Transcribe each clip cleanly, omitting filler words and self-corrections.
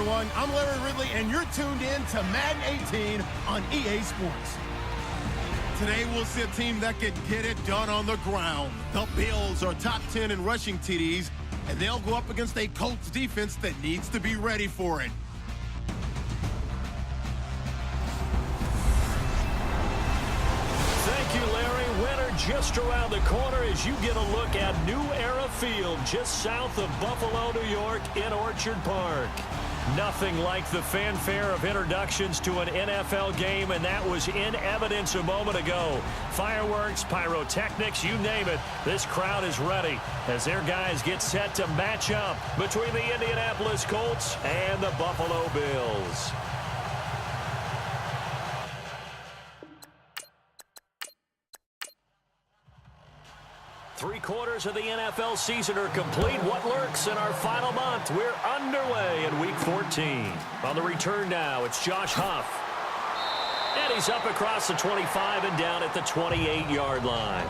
everyone. I'm Larry Ridley, and you're tuned in to Madden 18 on EA Sports. Today, we'll see a team that can get it done on the ground. The Bills are top 10 in rushing TDs, and they'll go up against a Colts defense that needs to be ready for it. Thank you, Larry. Winter just around the corner as you get a look at New Era Field just south of Buffalo, New York in Orchard Park. Nothing like the fanfare of introductions to an NFL game, and that was in evidence a moment ago. Fireworks, pyrotechnics, you name it. This crowd is ready as their guys get set to match up between the Indianapolis Colts and the Buffalo Bills. Three-quarters of the NFL season are complete. What lurks in our final month? We're underway in Week 14. On the return now, it's Josh Huff. And he's up across the 25 and down at the 28-yard line.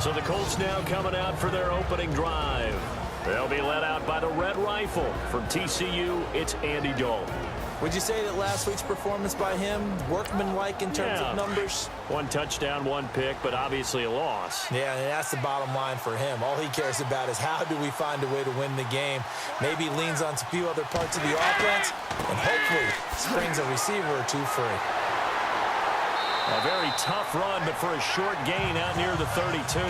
So the Colts now coming out for their opening drive. They'll be led out by the Red Rifle. From TCU, it's Andy Dalton. Would you say that last week's performance by him, workmanlike in terms of numbers? One touchdown, one pick, but obviously a loss. Yeah, and that's the bottom line for him. All he cares about is how do we find a way to win the game. Maybe leans on a few other parts of the offense, and hopefully springs a receiver or two free. A very tough run, but for a short gain out near the 32.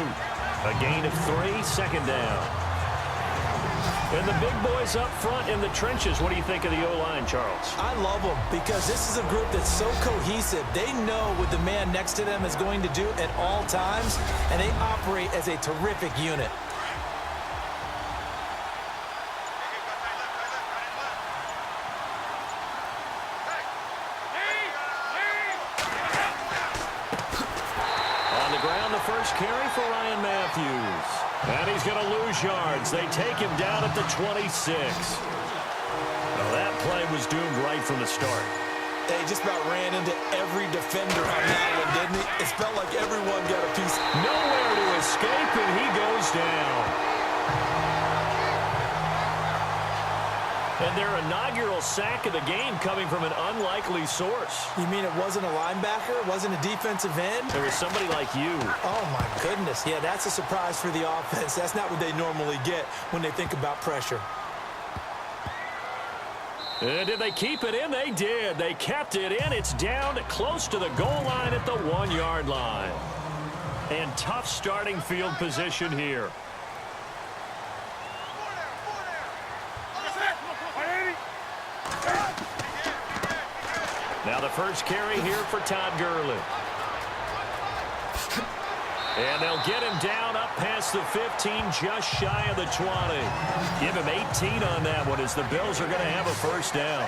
A gain of 3, second down. And the big boys up front in the trenches. What do you think of the O-line, Charles? I love them because this is a group that's so cohesive. They know what the man next to them is going to do at all times, and they operate as a terrific unit. On the ground, the first carry for Ryan Matthews. And he's going to lose yards. They take him down at the 26. Well, that play was doomed right from the start. They just about ran into every defender on that one, didn't he? It felt like everyone got a piece. Nowhere to escape, and he goes down. And their inaugural sack of the game coming from an unlikely source. You mean it wasn't a linebacker? It wasn't a defensive end? It was somebody like you. Oh, my goodness. Yeah, that's a surprise for the offense. That's not what they normally get when they think about pressure. And did they keep it in? They did. They kept it in. It's down close to the goal line at the 1-yard line. And tough starting field position here. Now the first carry here for Todd Gurley. And they'll get him down up past the 15, just shy of the 20. Give him 18 on that one as the Bills are going to have a first down.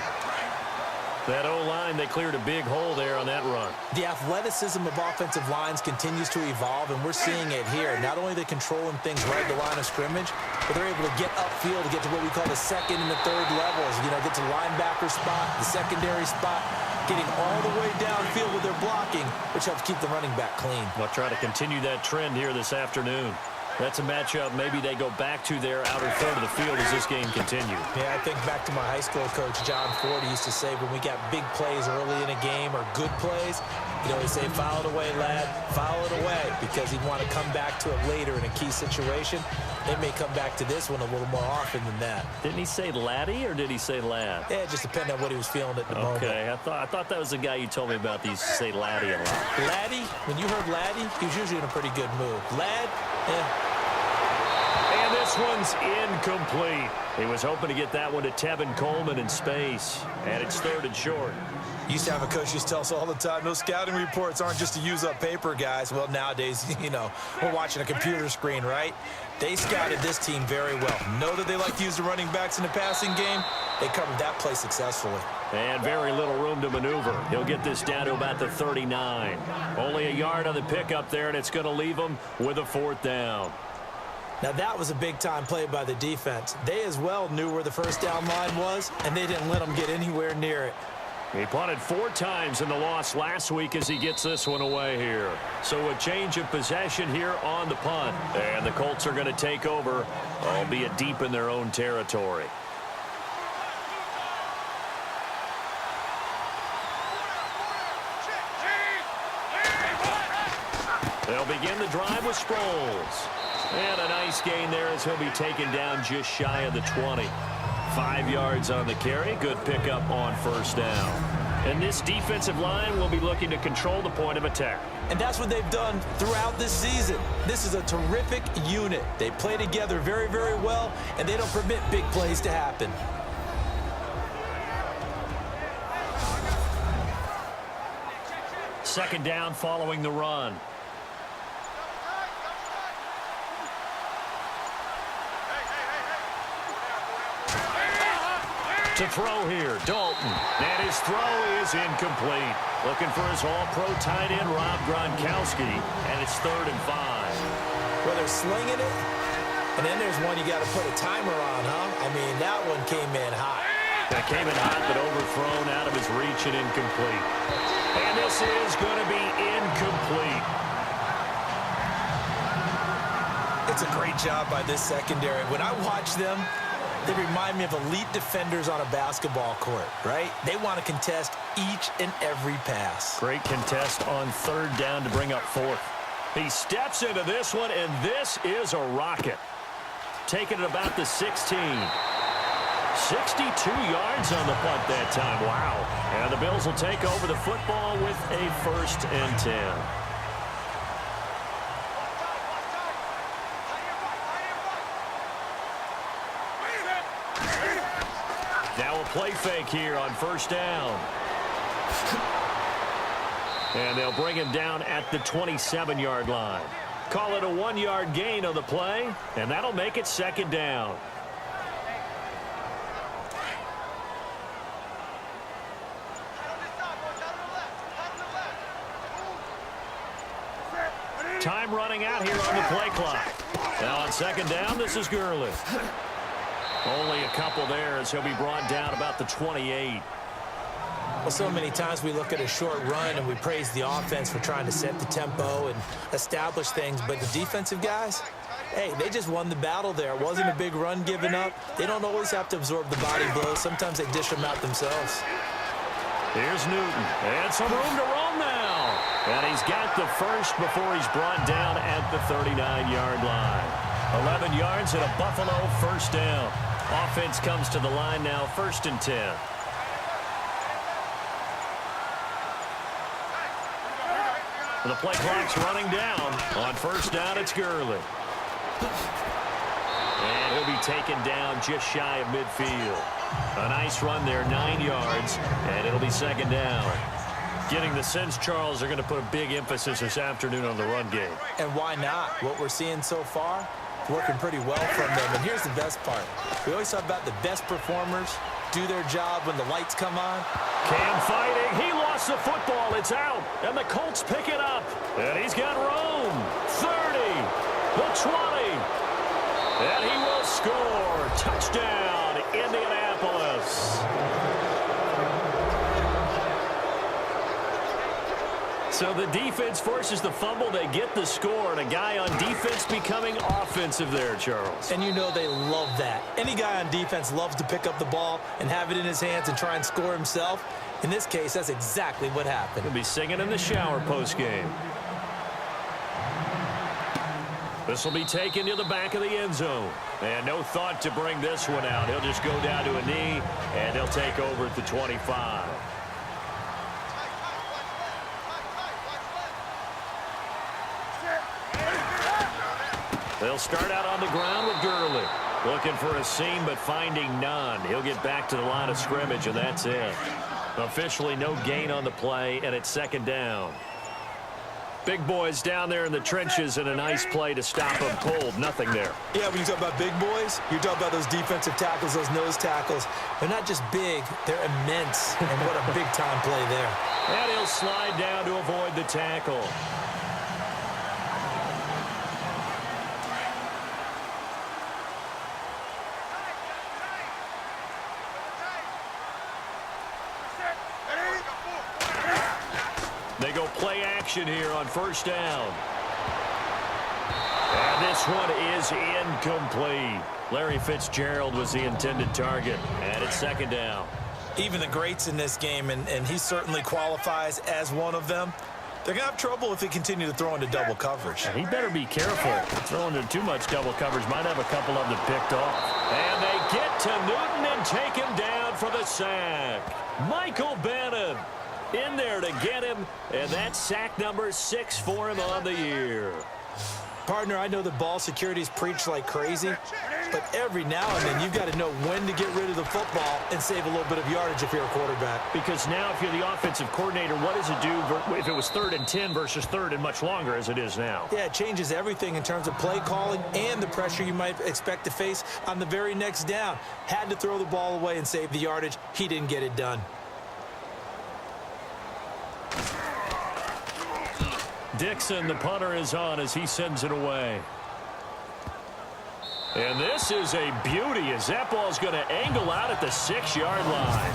That O-line, they cleared a big hole there on that run. The athleticism of offensive lines continues to evolve, and we're seeing it here. Not only are they controlling things right at the line of scrimmage, but they're able to get upfield to get to what we call the second and the third levels. You know, get to the linebacker spot, the secondary spot, getting all the way downfield with their blocking, which helps keep the running back clean. They'll try to continue that trend here this afternoon. That's a matchup maybe they go back to their outer third of the field as this game continues. Yeah, I think back to my high school coach, John Ford. He used to say when we got big plays early in a game or good plays, you know, he'd say, foul it away, lad, foul it away, because he'd want to come back to it later in a key situation. They may come back to this one a little more often than that. Didn't he say laddie or did he say lad? Yeah, it just depended on what he was feeling at the moment. Okay, I thought that was the guy you told me about that used to say laddie a lot. Laddie, when you heard laddie, he was usually in a pretty good mood. Lad, And this one's incomplete. He was hoping to get that one to Tevin Coleman in space. And it's third and short. Used to have a coach used to tell us all the time, those scouting reports aren't just to use up paper, guys. Well, nowadays, you know, we're watching a computer screen, right? They scouted this team very well. Know that they like to use the running backs in the passing game. They covered that play successfully. And very little room to maneuver. He'll get this down to about the 39. Only a yard on the pickup there, and it's going to leave him with a fourth down. Now, that was a big-time play by the defense. They as well knew where the first down line was, and they didn't let them get anywhere near it. He punted 4 times in the loss last week as he gets this one away here. So a change of possession here on the punt. And the Colts are going to take over, albeit deep in their own territory. They'll begin the drive with Sproles. And a nice gain there as he'll be taken down just shy of the 20. 5 yards on the carry. Good pickup on first down. And this defensive line will be looking to control the point of attack. And that's what they've done throughout this season. This is a terrific unit. They play together very, very well, and they don't permit big plays to happen. Second down following the run. To throw here, Dalton. And his throw is incomplete. Looking for his all-pro tight end, Rob Gronkowski. And it's 3rd and 5. Well, they're slinging it. And then there's one you got to put a timer on, huh? I mean, that one came in hot. That came in hot, but overthrown out of his reach and incomplete. And this is going to be incomplete. It's a great job by this secondary. When I watch them, they remind me of elite defenders on a basketball court, right? They want to contest each and every pass. Great contest on 3rd down to bring up 4th. He steps into this one, and this is a rocket. Taking it about the 16. 62 yards on the punt that time. Wow. And the Bills will take over the football with a 1st and 10. Now a play fake here on 1st down. And they'll bring him down at the 27-yard line. Call it a 1-yard gain on the play, and that'll make it 2nd down. Time running out here on the play clock. Now on 2nd down, this is Gurley. Only a couple there as he'll be brought down about the 28. Well, so many times we look at a short run and we praise the offense for trying to set the tempo and establish things, but the defensive guys, hey, they just won the battle there. It wasn't a big run given up. They don't always have to absorb the body blows. Sometimes they dish them out themselves. Here's Newton. And some room to roam now. And he's got the first before he's brought down at the 39-yard line. 11 yards and a Buffalo 1st down. Offense comes to the line now, 1st and 10. The play clock's running down. On 1st down, it's Gurley. And he'll be taken down just shy of midfield. A nice run there, 9 yards, and it'll be 2nd down. Getting the sense, Charles, they're going to put a big emphasis this afternoon on the run game. And why not? What we're seeing so far, working pretty well from them. And here's the best part. We always talk about the best performers do their job when the lights come on. Cam fighting. He lost the football. It's out. And the Colts pick it up. And he's got room. 30. The 20. And he will score. Touchdown, Indianapolis. So the defense forces the fumble. They get the score, and a guy on defense becoming offensive there, Charles. And you know they love that. Any guy on defense loves to pick up the ball and have it in his hands and try and score himself. In this case, that's exactly what happened. He'll be singing in the shower postgame. This will be taken to the back of the end zone. And no thought to bring this one out. He'll just go down to a knee, and he'll take over at the 25. They'll start out on the ground with Gurley. Looking for a seam, but finding none. He'll get back to the line of scrimmage, and that's it. Officially no gain on the play, and it's 2nd down. Big boys down there in the trenches, and a nice play to stop them cold. Nothing there. Yeah, when you talk about big boys, you're talking about those defensive tackles, those nose tackles. They're not just big, they're immense. And what a big-time play there. And he'll slide down to avoid the tackle. They go play action here on 1st down. And this one is incomplete. Larry Fitzgerald was the intended target, and it's 2nd down. Even the greats in this game, and he certainly qualifies as one of them, They're going to have trouble if they continue to throw into double coverage. He better be careful. Throwing into too much double coverage might have a couple of them picked off. And they get to Newton and take him down for the sack. Michael Bannon in there to get him, and that's sack number 6 for him on the year. Partner, I know the ball security's preached like crazy, but every now and then you've got to know when to get rid of the football and save a little bit of yardage if you're a quarterback. Because now if you're the offensive coordinator, what does it do if it was 3rd and 10 versus 3rd and much longer as it is now? Yeah, it changes everything in terms of play calling and the pressure you might expect to face on the very next down. Had to throw the ball away and save the yardage. He didn't get it done. Dixon, the punter, is on as he sends it away. And this is a beauty as that ball's going to angle out at the 6-yard line.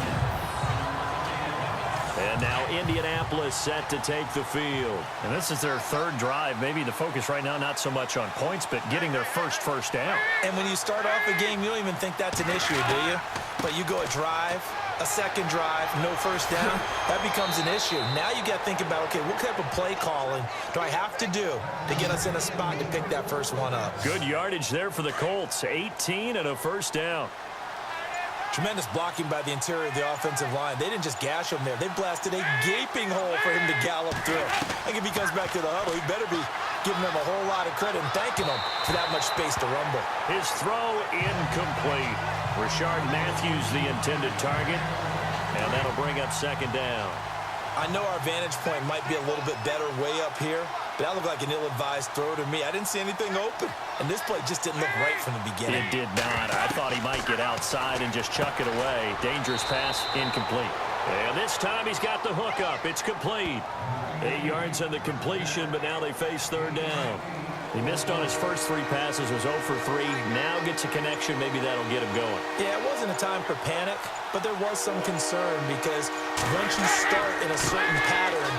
And now Indianapolis set to take the field. And this is their 3rd drive. Maybe the focus right now not so much on points, but getting their first down. And when you start off a game, you don't even think that's an issue, do you? But you go a drive, a 2nd drive, no first down, that becomes an issue. Now you got to think about, okay, what type of play calling do I have to do to get us in a spot to pick that first one up? Good yardage there for the Colts, 18 and a first down. Tremendous blocking by the interior of the offensive line. They didn't just gash him there. They blasted a gaping hole for him to gallop through. I think if he comes back to the huddle, he better be giving them a whole lot of credit and thanking them for that much space to rumble. His throw incomplete. Rashard Matthews the intended target, and that'll bring up 2nd down. I know our vantage point might be a little bit better way up here, but that looked like an ill-advised throw to me. I didn't see anything open, and this play just didn't look right from the beginning. It did not. I thought he might get outside and just chuck it away. Dangerous pass, incomplete. And this time he's got the hook up. It's complete. 8 yards on the completion, but now they face 3rd down. He missed on his first 3 passes, was 0 for 3. Now gets a connection. Maybe that'll get him going. Yeah, it wasn't a time for panic, but there was some concern because once you start in a certain pattern,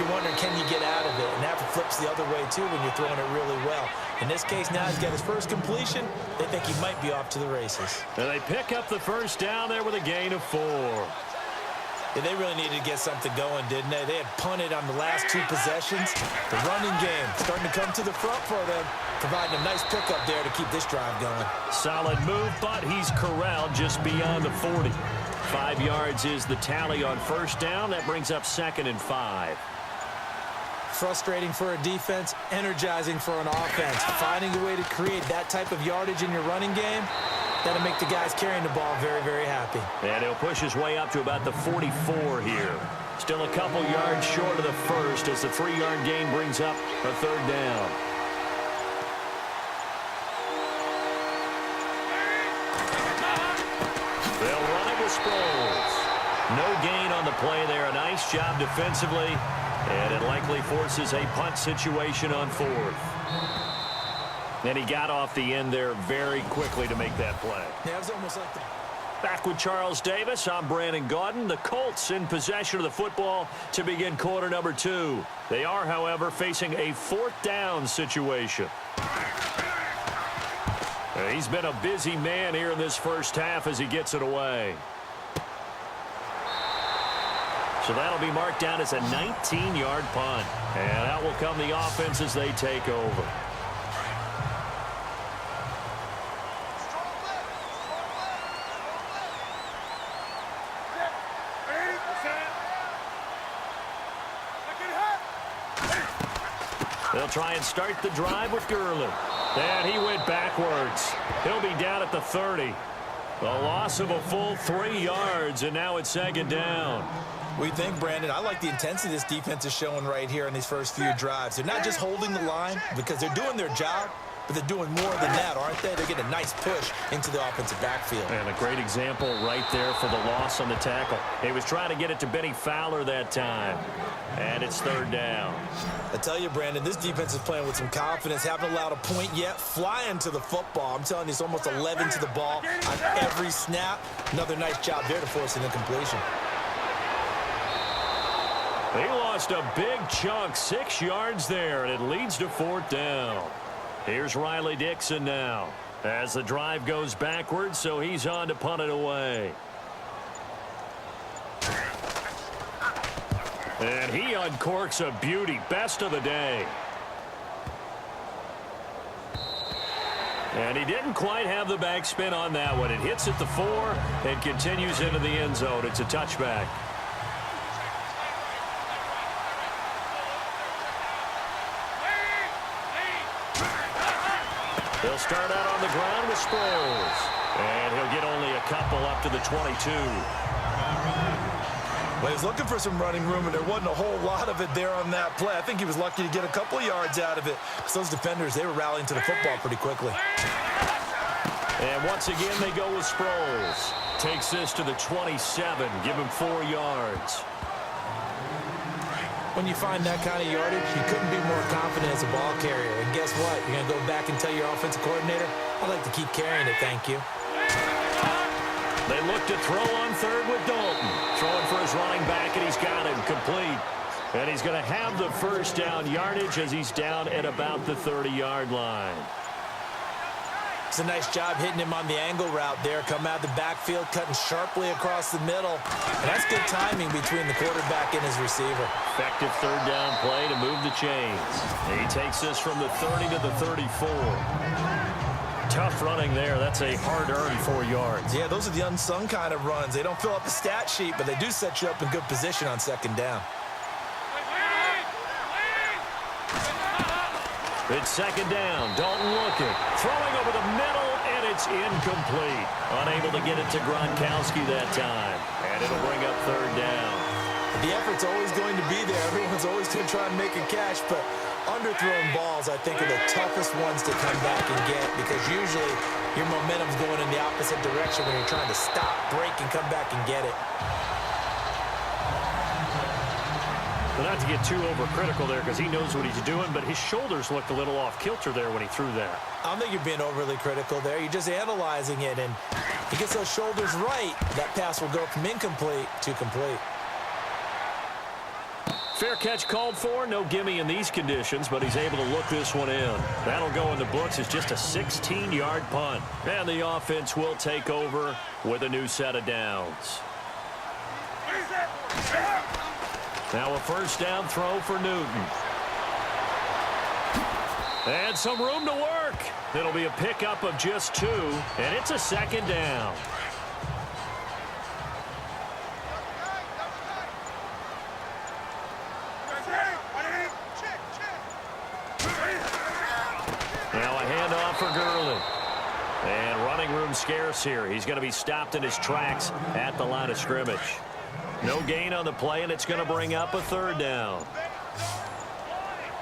you're wondering, can you get out of it? And that flips the other way, too, when you're throwing it really well. In this case, now he's got his first completion. They think he might be off to the races. And they pick up the first down there with a gain of 4. Yeah, they really needed to get something going, didn't they? They had punted on the last 2 possessions. The running game starting to come to the front for them, providing a nice pickup there to keep this drive going. Solid move, but he's corralled just beyond the 40. 5 yards is the tally on first down. That brings up 2nd and 5. Frustrating for a defense, energizing for an offense. Finding a way to create that type of yardage in your running game, that'll make the guys carrying the ball very, very happy. And he'll push his way up to about the 44 here. Still a couple yards short of the first as the 3-yard gain brings up a 3rd down. They'll run it with Sproles. No gain on the play there. A nice job defensively. And it likely forces a punt situation on 4th. And he got off the end there very quickly to make that play. Yeah, it was almost like Back with Charles Davis, I'm Brandon Gaudin. The Colts in possession of the football to begin quarter number 2. They are, however, facing a 4th down situation. He's been a busy man here in this first half as he gets it away. So that'll be marked down as a 19-yard punt. And out will come the offense as they take over. They'll try and start the drive with Gurley. And he went backwards. He'll be down at the 30. A loss of a full 3 yards, and now it's 2nd down. We think, Brandon, I like the intensity this defense is showing right here in these first few drives. They're not just holding the line because they're doing their job, but they're doing more than that, aren't they? They're getting a nice push into the offensive backfield. And a great example right there for the loss on the tackle. He was trying to get it to Benny Fowler that time. And it's 3rd down. I tell you, Brandon, this defense is playing with some confidence. Haven't allowed a point yet. Flying to the football. I'm telling you, it's almost 11 to the ball on every snap. Another nice job there to force an incompletion. He lost a big chunk, 6 yards there, and it leads to 4th down. Here's Riley Dixon now as the drive goes backwards, so he's on to punt it away. And he uncorks a beauty. Best of the day. And he didn't quite have the backspin on that one. It hits at the 4 and continues into the end zone. It's a touchback. They'll start out on the ground with Sproles. And he'll get only a couple up to the 22. Well, he was looking for some running room, and there wasn't a whole lot of it there on that play. I think he was lucky to get a couple of yards out of it. So those defenders, they were rallying to the football pretty quickly. And once again, they go with Sproles. Takes this to the 27. Give him 4 yards. When you find that kind of yardage, you couldn't be more confident as a ball carrier. And guess what? You're going to go back and tell your offensive coordinator, I'd like to keep carrying it, thank you. They look to throw on third with Dalton. Throwing for his running back, and he's got him complete. And he's going to have the first down yardage as he's down at about the 30-yard line. It's a nice job hitting him on the angle route there. Come out of the backfield, cutting sharply across the middle. And that's good timing between the quarterback and his receiver. Effective third down play to move the chains. And he takes this from the 30 to the 34. Tough running there. That's a hard-earned 4 yards. Yeah, those are the unsung kind of runs. They don't fill up the stat sheet, but they do set you up in good position on second down. It's second down. Dalton looking. Throwing over the middle, and it's incomplete. Unable to get it to Gronkowski that time. And it'll bring up third down. The effort's always going to be there. Everyone's always going to try and make a catch, but underthrown balls, I think, are the toughest ones to come back and get because usually your momentum's going in the opposite direction when you're trying to stop, break, and come back and get it. But not to get too overcritical there because he knows what he's doing, but his shoulders looked a little off kilter there when he threw that. I don't think you're being overly critical there. You're just analyzing it, and he gets those shoulders right. That pass will go from incomplete to complete. Fair catch called for. No gimme in these conditions, but he's able to look this one in. That'll go in the books as just a 16-yard punt. And the offense will take over with a new set of downs. Now a first down throw for Newton. And some room to work. It'll be a pickup of just 2, and it's a second down. Now a handoff for Gurley. And running room scarce here. He's going to be stopped in his tracks at the line of scrimmage. No gain on the play, and it's going to bring up a third down.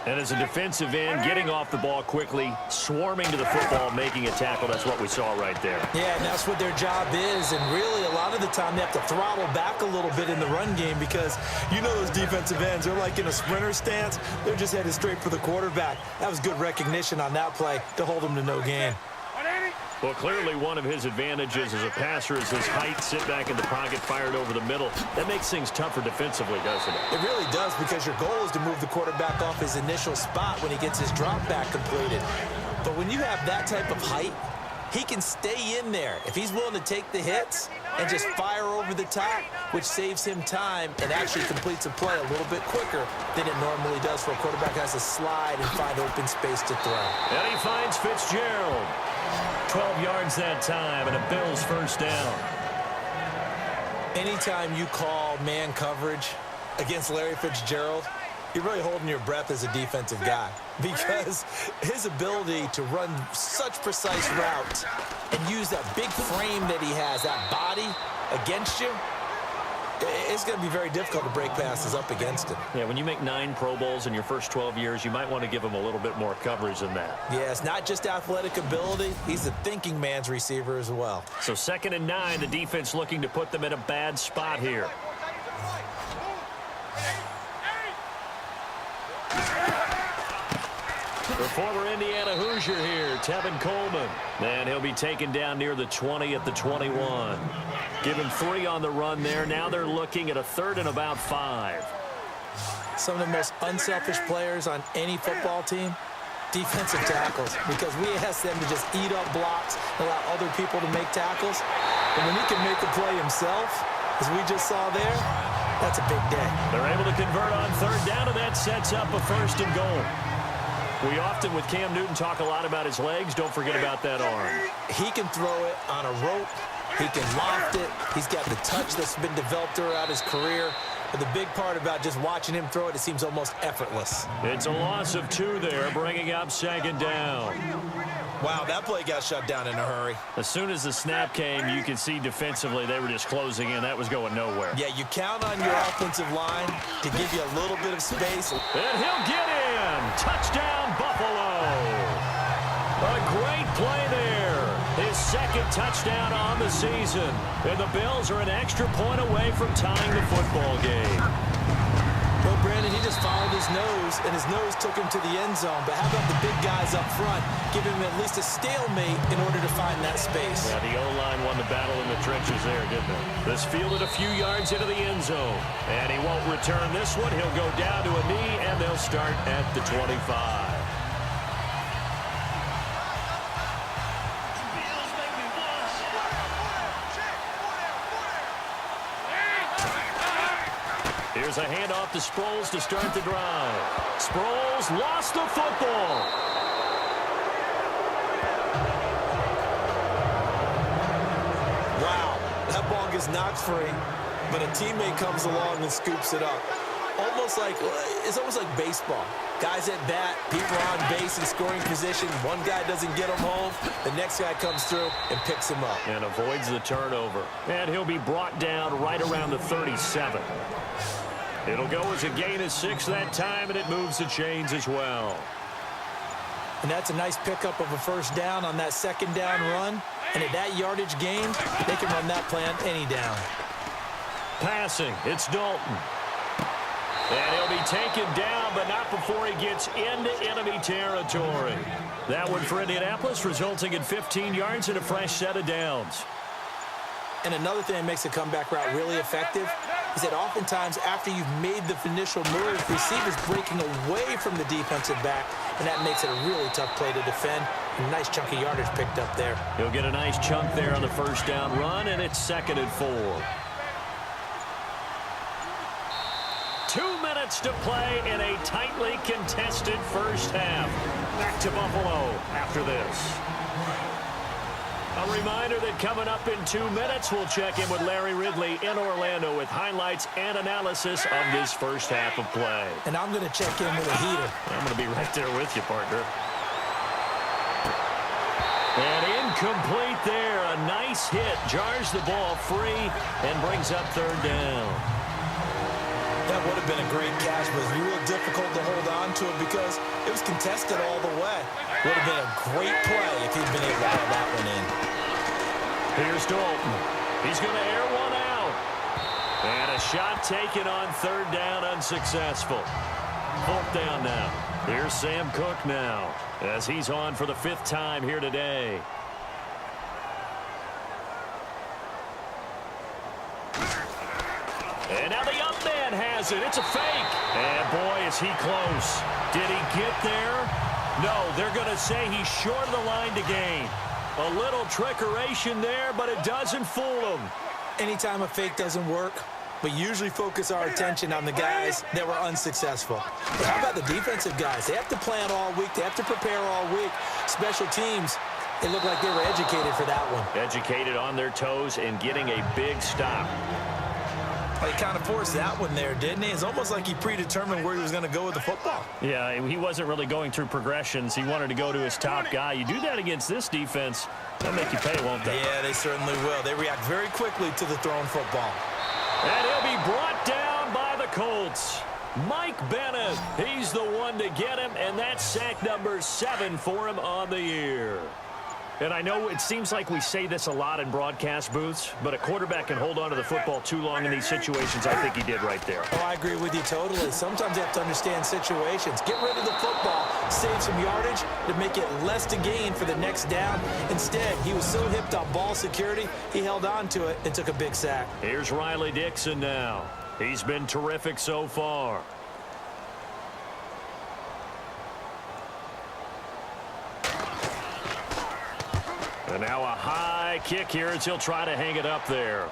And as a defensive end, getting off the ball quickly, swarming to the football, making a tackle, that's what we saw right there. Yeah, and that's what their job is. And really, a lot of the time, they have to throttle back a little bit in the run game because you know those defensive ends, they're like in a sprinter stance. They're just headed straight for the quarterback. That was good recognition on that play to hold them to no gain. Well, clearly one of his advantages as a passer is his height, sit back in the pocket, fired over the middle. That makes things tougher defensively, doesn't it? It really does because your goal is to move the quarterback off his initial spot when he gets his drop back completed. But when you have that type of height, he can stay in there. If he's willing to take the hits and just fire over the top, which saves him time and actually completes a play a little bit quicker than it normally does for a quarterback who has to slide and find open space to throw. And he finds Fitzgerald. 12 yards that time, and a Bills first down. Anytime you call man coverage against Larry Fitzgerald, you're really holding your breath as a defensive guy because his ability to run such precise routes and use that big frame that he has, that body against you, it's going to be very difficult to break passes up against him. Yeah, when you make 9 Pro Bowls in your first 12 years, you might want to give him a little bit more coverage than that. Yeah, it's not just athletic ability. He's a thinking man's receiver as well. So 2nd and 9, the defense looking to put them in a bad spot here. The former Indiana Hoosier here, Tevin Coleman. And he'll be taken down near the 20 at the 21. Give him 3 on the run there. Now they're looking at a 3rd and about 5. Some of the most unselfish players on any football team, defensive tackles, because we ask them to just eat up blocks, allow other people to make tackles. And when he can make the play himself, as we just saw there, That's a big day. They're able to convert on third down, and that sets up a 1st and goal. We often, with Cam Newton, talk a lot about his legs. Don't forget about that arm. He can throw it on a rope. He can loft it. He's got the touch that's been developed throughout his career. But the big part about just watching him throw it, it seems almost effortless. It's a loss of 2 there, bringing up 2nd down. Wow, that play got shut down in a hurry. As soon as the snap came, you could see defensively they were just closing in. That was going nowhere. Yeah, you count on your offensive line to give you a little bit of space. And he'll get in. Touchdown, Buffalo. A great play there. His 2nd touchdown on the season. And the Bills are an extra point away from tying the football game. Well, Brandon, he just followed his nose, and his nose took him to the end zone. But how about the big guys up front, giving him at least a stalemate in order to find that space? Yeah, the O-line won the battle in the trenches there, didn't it? This fielded a few yards into the end zone. And he won't return this one. He'll go down to a knee, and they'll start at the 25. Here's a handoff to Sproles to start the drive. Sproles lost the football. Wow, that ball gets knocked free, but a teammate comes along and scoops it up. It's almost like baseball. Guys at bat, people are on base in scoring position. One guy doesn't get him home. The next guy comes through and picks him up. And avoids the turnover. And he'll be brought down right around the 37. It'll go as a gain of 6 that time, and it moves the chains as well. And that's a nice pickup of a 1st down on that 2nd down run. And at that yardage gain, they can run that play on any down. Passing, it's Dalton. And he'll be taken down, but not before he gets into enemy territory. That one for Indianapolis, resulting in 15 yards and a fresh set of downs. And another thing that makes a comeback route really effective is that oftentimes after you've made the initial move, receivers breaking away from the defensive back, and that makes it a really tough play to defend. A nice chunk of yardage picked up there. He'll get a nice chunk there on the 1st down run, and it's 2nd and 4. 2 minutes to play in a tightly contested 1st half. Back to Buffalo after this. A reminder that coming up in 2 minutes, we'll check in with Larry Ridley in Orlando with highlights and analysis of this 1st half of play. And I'm going to check in with a heater. I'm going to be right there with you, partner. And incomplete there. A nice hit. Jars the ball free and brings up 3rd down. That would have been a great catch, but it was real difficult to hold on to it because it was contested all the way. Would have been a great play if he'd been able to have that one in. Here's Dalton. He's going to air one out. And a shot taken on 3rd down, unsuccessful. 4th down now. Here's Sam Cook now as he's on for the 5th time here today. And now the up man has it. It's a fake. And boy, is he close. Did he get there? No, they're going to say he's short of the line to gain. A little trickeration there, but it doesn't fool him. Anytime a fake doesn't work, we usually focus our attention on the guys that were unsuccessful. But how about the defensive guys? They have to plan all week. They have to prepare all week. Special teams, it looked like they were educated for that one. Educated on their toes and getting a big stop. He kind of forced that one there, didn't he? It's almost like he predetermined where he was going to go with the football. Yeah, he wasn't really going through progressions. He wanted to go to his top guy. You do that against this defense, they'll make you pay, won't they? Yeah, they certainly will. They react very quickly to the thrown football. And he'll be brought down by the Colts. Mike Bennett, he's the one to get him, and that's sack number 7 for him on the year. And I know it seems like we say this a lot in broadcast booths, but a quarterback can hold on to the football too long in these situations. I think he did right there. Oh, I agree with you totally. Sometimes you have to understand situations. Get rid of the football, save some yardage to make it less to gain for the next down. Instead, he was so hipped on ball security, he held on to it and took a big sack. Here's Riley Dixon now. He's been terrific so far. And now a high kick here as he'll try to hang it up there.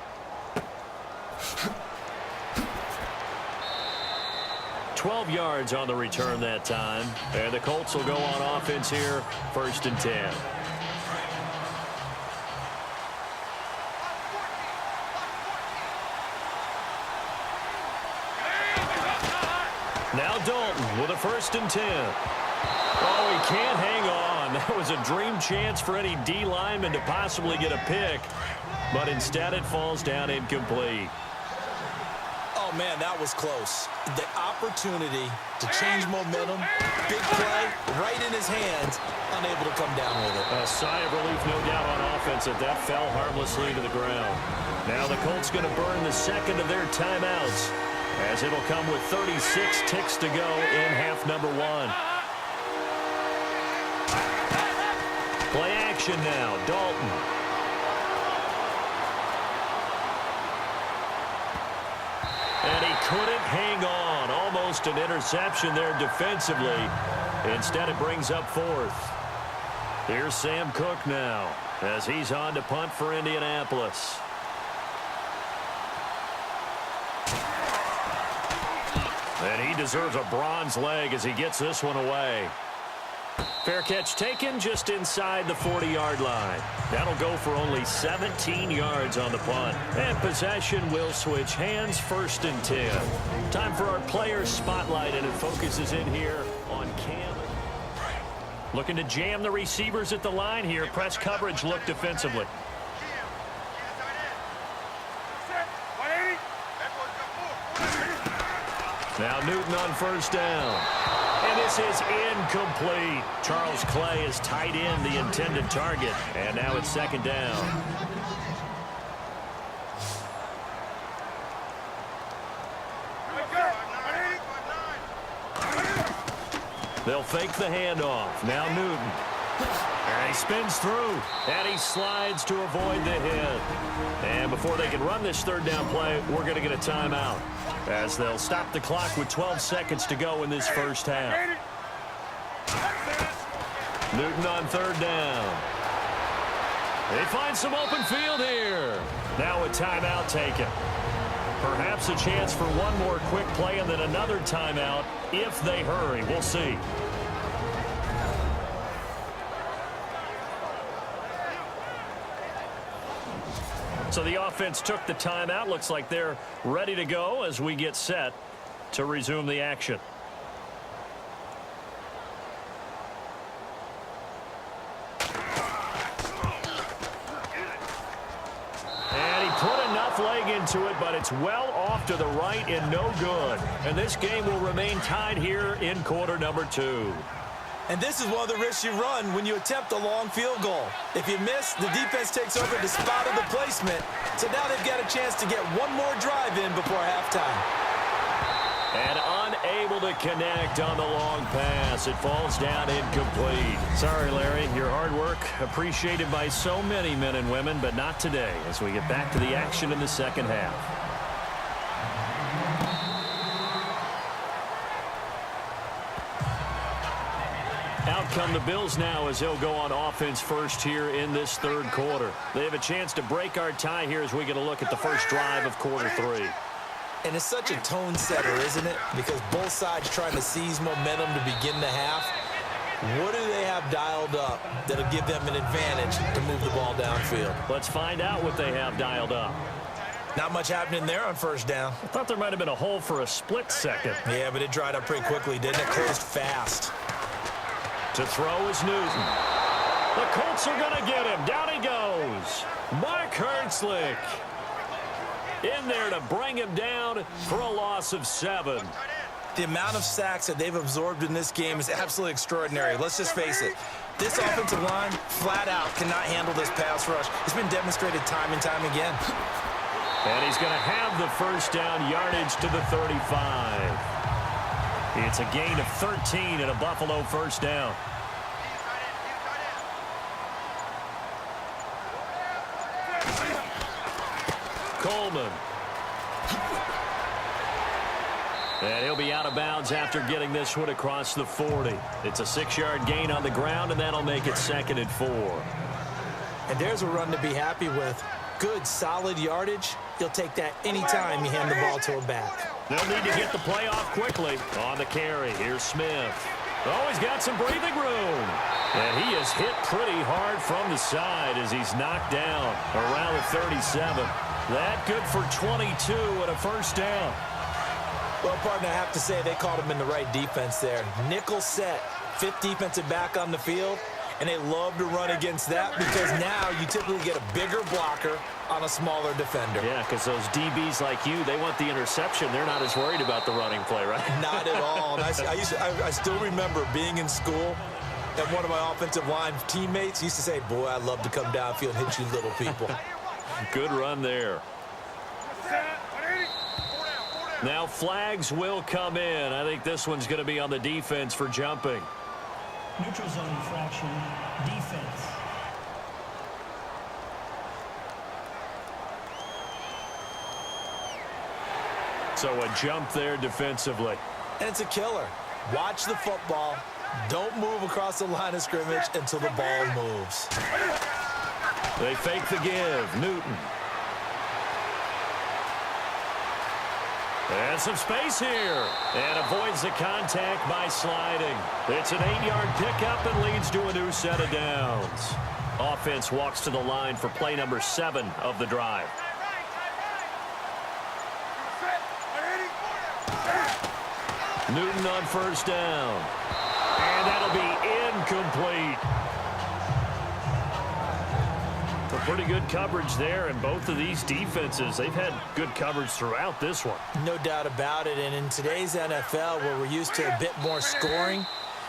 12 yards on the return that time. And the Colts will go on offense here, 1st and 10. Now Dalton with a 1st and 10. Oh, he can't hang on. That was a dream chance for any D lineman to possibly get a pick, but instead it falls down incomplete. Oh, man, that was close. The opportunity to change momentum, big play, right in his hands, unable to come down with it. A sigh of relief, no doubt, on offense that fell harmlessly to the ground. Now the Colts going to burn the second of their timeouts, as it'll come with 36 ticks to go in half number 1. Play action now, Dalton. And he couldn't hang on. Almost an interception there defensively. Instead, it brings up 4th. Here's Sam Cook now, as he's on to punt for Indianapolis. And he deserves a bronze leg as he gets this one away. Fair catch taken just inside the 40-yard line. That'll go for only 17 yards on the punt. And possession will switch hands, 1st and 10. Time for our player spotlight, and it focuses in here on Cam. Looking to jam the receivers at the line here. Press coverage look defensively. Now Newton on 1st down. And this is incomplete. Charles Clay is tight end, the intended target. And now it's 2nd down. They'll fake the handoff. Now Newton. And he spins through. And he slides to avoid the hit. And before they can run this 3rd down play, we're going to get a timeout, as they'll stop the clock with 12 seconds to go in this 1st half. Newton on 3rd down. They find some open field here. Now a timeout taken. Perhaps a chance for one more quick play and then another timeout if they hurry. We'll see. So the offense took the timeout. Looks like they're ready to go as we get set to resume the action. And he put enough leg into it, but it's well off to the right and no good. And this game will remain tied here in quarter number 2. And this is one of the risks you run when you attempt a long field goal. If you miss, the defense takes over the spot of the placement. So now they've got a chance to get one more drive in before halftime. And unable to connect on the long pass. It falls down incomplete. Sorry, Larry. Your hard work appreciated by so many men and women, but not today as we get back to the action in the 2nd half. Out come the Bills now as they'll go on offense first here in this 3rd quarter. They have a chance to break our tie here as we get a look at the first drive of quarter 3. And it's such a tone setter, isn't it? Because both sides trying to seize momentum to begin the half. What do they have dialed up that'll give them an advantage to move the ball downfield? Let's find out what they have dialed up. Not much happening there on 1st down. I thought there might have been a hole for a split second. Yeah, but it dried up pretty quickly, didn't it? Closed fast. To throw is Newton. The Colts are going to get him. Down he goes. Mark Hertzlick in there to bring him down for a loss of 7. The amount of sacks that they've absorbed in this game is absolutely extraordinary. Let's just face it. This offensive line, flat out, cannot handle this pass rush. It's been demonstrated time and time again. And he's going to have the 1st down, yardage to the 35. It's a gain of 13 and a Buffalo 1st down. Coleman. And he'll be out of bounds after getting this one across the 40. It's a 6-yard gain on the ground, and that'll make it 2nd and 4. And there's a run to be happy with. Good, solid yardage, You'll take that anytime you hand the ball to a back. They'll need to get the play off quickly. On the carry, here's Smith. Oh, he's got some breathing room. And he is hit pretty hard from the side as he's knocked down around the 37. That good for 22 and a first down. Well, partner, I have to say they called him in the right defense there. Nickel set, fifth defensive back on the field, and they love to run against that because now you typically get a bigger blocker on a smaller defender. Yeah, because those DBs like you, they want the interception. They're not as worried about the running play, right? Not at all. And I still remember being in school, and one of my offensive line teammates used to say, boy, I'd love to come downfield and hit you little people. Good run there. Now flags will come in. I think this one's going to be on the defense for jumping. Neutral zone infraction, defense. So a jump there defensively. And it's a killer. Watch the football. Don't move across the line of scrimmage until the ball moves. They fake the give. Newton. And some space here. And avoids the contact by sliding. It's an 8-yard pickup and leads to a new set of downs. Offense walks to the line for play number 7 of the drive. Newton on first down. And that'll be incomplete. Pretty good coverage there, and both of these defenses, they've had good coverage throughout this one. No doubt about it, and in today's NFL, where we're used to a bit more scoring,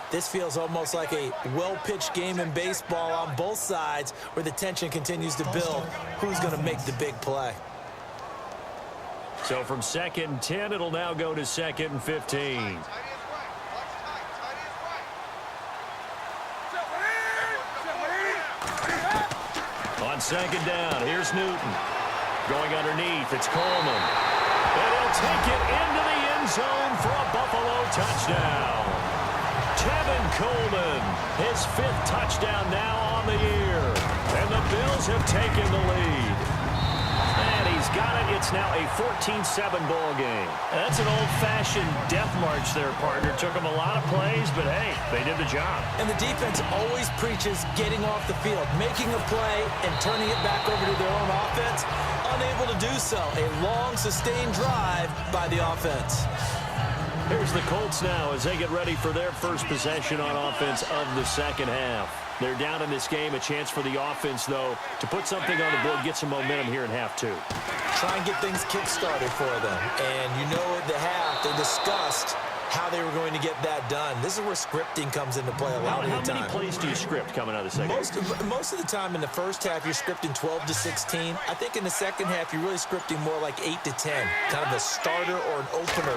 this feels almost like a well-pitched game in baseball on both sides where the tension continues to build. Who's going to make the big play? So from 2nd and 10, it'll now go to 2nd and 15. On 2nd down, here's Newton. Going underneath, it's Coleman. And he'll take it into the end zone for a Buffalo touchdown. Tevin Coleman, his 5th touchdown now on the year. And the Bills have taken the lead. And he's got it. It's now a 14-7 ball game. That's an old-fashioned death march there, partner. Took them a lot of plays, but hey, they did the job. And the defense always preaches getting off the field, making a play, and turning it back over to their own offense. Unable to do so. A long, sustained drive by the offense. Here's the Colts now as they get ready for their first possession on offense of the second half. They're down in this game. A chance for the offense, though, to put something on the board, get some momentum here in half 2. Try and get things kick-started for them. And you know at the half, they discussed how they were going to get that done. This is where scripting comes into play a lot of the time. How many plays do you script coming out of the second half? Most of the time in the first half, you're scripting 12 to 16. I think in the second half, you're really scripting more like 8 to 10. Kind of a starter or an opener,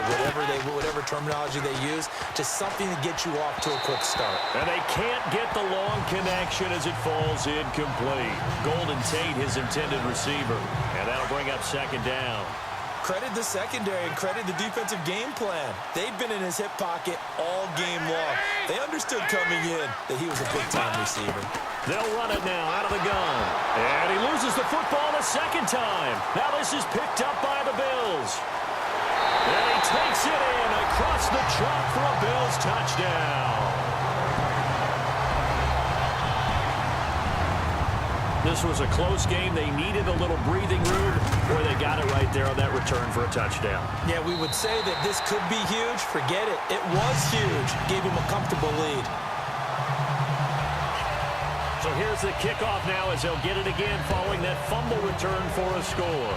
whatever terminology they use. Just something to get you off to a quick start. And they can't get the long connection as it falls incomplete. Golden Tate, his intended receiver. And that'll bring up 2nd down. Credit the secondary and credit the defensive game plan. They've been in his hip pocket all game long. They understood coming in that he was a big-time receiver. They'll run it now out of the gun. And he loses the football a second time. Now this is picked up by the Bills. And he takes it in across the chalk for a Bills touchdown. This was a close game. They needed a little breathing room, or they got it right there on that return for a touchdown. Yeah, we would say that this could be huge. Forget it. It was huge. Gave him a comfortable lead. So here's the kickoff now as they'll get it again following that fumble return for a score.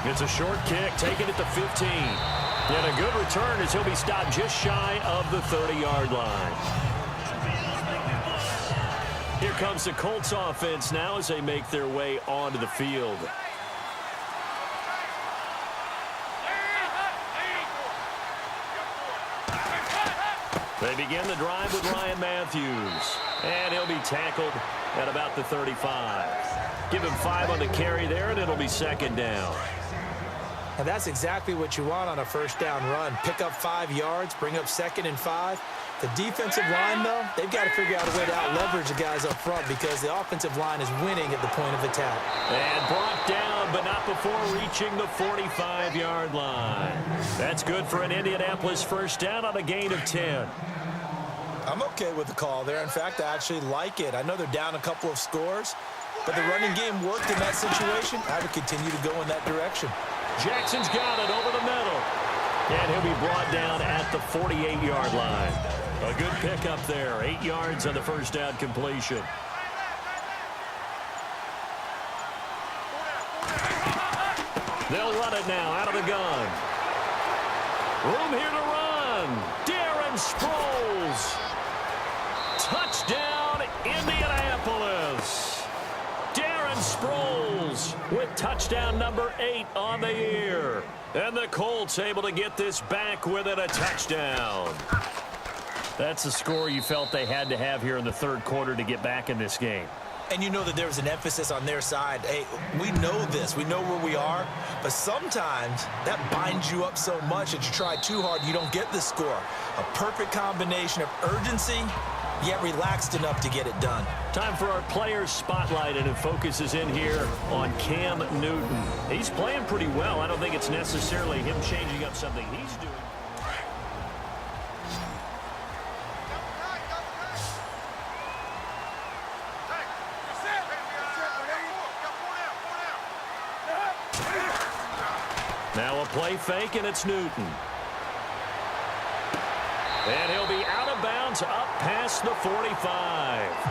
It's a short kick, taken at the 15. And a good return as he'll be stopped just shy of the 30-yard line. Here comes the Colts offense now as they make their way onto the field. They begin the drive with Ryan Matthews. And he'll be tackled at about the 35. Give him 5 on the carry there, and it'll be 2nd down. And that's exactly what you want on a first down run. Pick up 5 yards, bring up 2nd and 5. The defensive line, though, they've got to figure out a way to out-leverage the guys up front because the offensive line is winning at the point of attack. And brought down but not before reaching the 45-yard line. That's good for an Indianapolis first down on a gain of 10. I'm okay with the call there. In fact, I actually like it. I know they're down a couple of scores, but the running game worked in that situation. I would continue to go in that direction. Jackson's got it over the middle. And he'll be brought down at the 48-yard line. A good pickup there. 8 yards on the first down completion. They'll run it now out of the gun. Room here to run. Darren Sproles. Touchdown, Indianapolis. Darren Sproles with touchdown number 8 on the year. And the Colts able to get this back within a touchdown. That's the score you felt they had to have here in the third quarter to get back in this game. And you know that there was an emphasis on their side. Hey, we know this. We know where we are. But sometimes that binds you up so much that you try too hard, you don't get the score. A perfect combination of urgency, yet relaxed enough to get it done. Time for our players spotlight, and it focuses in here on Cam Newton. He's playing pretty well. I don't think it's necessarily him changing up something he's doing. Now a play fake, and it's Newton. And he'll be out of bounds up past the 45.